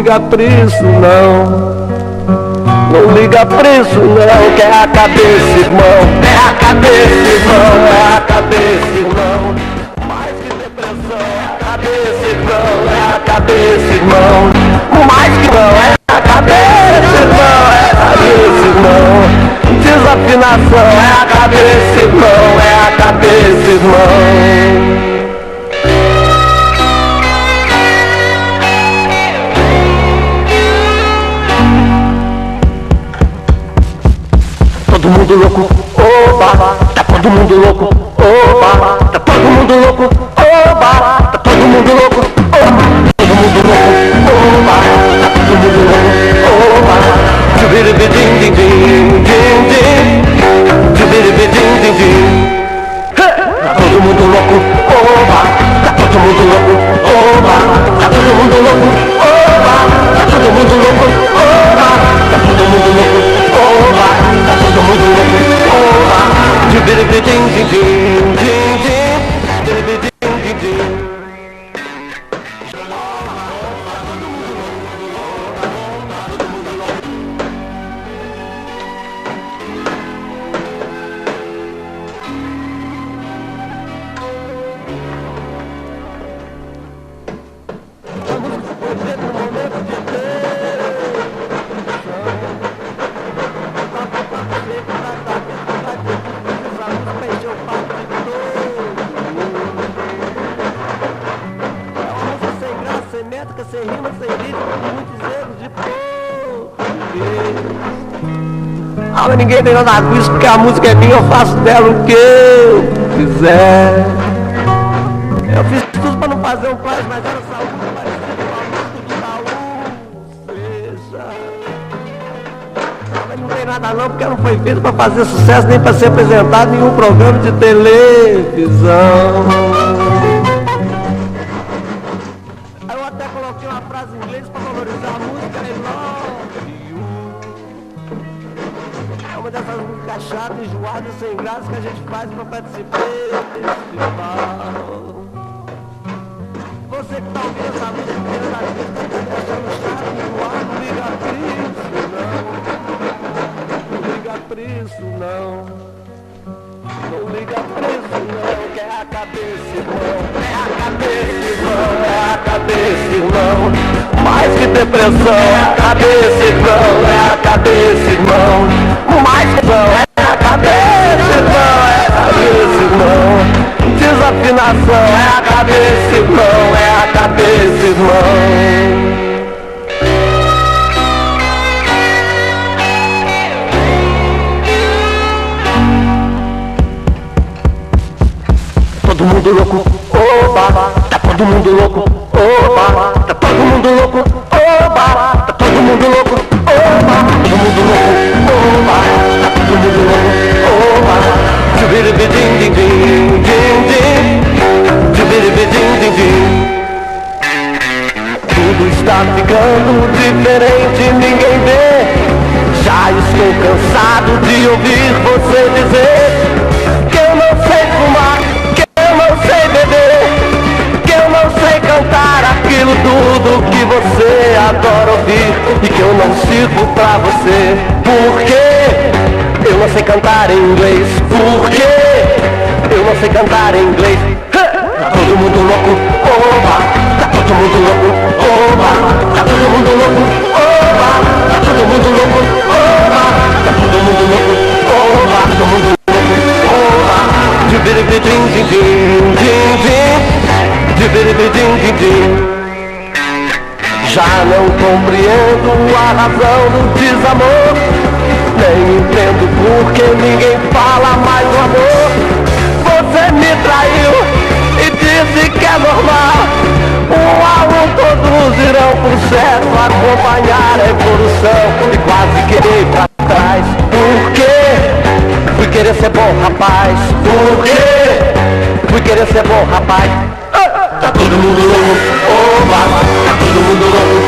liga pra isso não. Não liga pra isso não, que é a cabeça, irmão. É a cabeça, irmão, é a cabeça, irmão. Mais que depressão, é a cabeça, irmão. É a cabeça, irmão. Mais que não, é a cabeça, irmão. É a cabeça, irmão. Desafinação, é a cabeça, irmão. É a cabeça, irmão. Todo mundo louco, oba, tá todo mundo louco, oba, tá todo mundo louco, oba, tá todo mundo louco, oba, todo mundo louco, oba, tá todo mundo louco, oba, tchubiribidim, din, din, din, din, tchubiribidim, din, din, tá todo mundo louco, oba, tá todo mundo louco, oba, tá todo mundo louco, oba, tá todo mundo louco, oba, tá todo mundo louco, oba, tá todo mundo louco, oba, tchubiribidim, din, din, din, din, tchubiribidim, din, din. Sem rima, sem ritmo, muitos erros de português. Ah, mas ninguém tem nada com isso, porque a música é minha, eu faço dela o que eu quiser. Eu fiz tudo pra não fazer um plágio, mas era saúde parecido com a música de Raul Seixas. Ah, mas não tem nada não, porque não foi feito pra fazer sucesso, nem pra ser apresentado em nenhum programa de televisão. Uma frase em inglês para valorizar a música, I love you. É uma dessas músicas chatas, enjoadas, sem graça que a gente faz para participar desse festival. Você que tá ouvindo essa música, primeira da vida, tá achando chato, enjoado, não liga pra isso, não. Não liga pra isso, não. Não liga pra isso, não, que é a cabeça, irmão. É a cabeça, irmão, é a cabeça, irmão. Mais que depressão, é a cabeça, irmão, é a cabeça, irmão. Mais que não, é a cabeça, irmão, é a cabeça, irmão. Desafinação, é a cabeça, irmão, é a cabeça, irmão. Todo mundo louco, oba, tá todo mundo louco, oba, tá todo mundo louco, oba, tá todo mundo louco, oba, todo mundo louco, oba, tá todo mundo louco, oba, tchubiribidim, din, din, din, din, tchubiribidim, din, din. Tudo está ficando diferente, ninguém vê. Já estou cansado de ouvir você dizer que eu não sei fumar, sei beber, que eu não sei cantar aquilo tudo que você adora ouvir e que eu não sirvo pra você. Porque eu não sei cantar em inglês. Porque eu não sei cantar em inglês. Tá todo mundo louco, oba, tá todo mundo louco, oba, tá todo mundo louco, oba, tá todo mundo louco, oba, tá todo mundo louco, oba, todo mundo louco, oba, tchubiribidim, din, din, din, din, tchubiribidim, din, din. Já não compreendo a razão do desamor, nem entendo por que ninguém fala mais do amor. Você me traiu e disse que é normal. Um a um todos irão pro céu acompanhar a evolução e quase querer pra trás. Por quê? Fui querer ser bom, rapaz. Por quê? Fui querer ser bom, rapaz. Tá todo mundo louco, oba, tá todo mundo louco,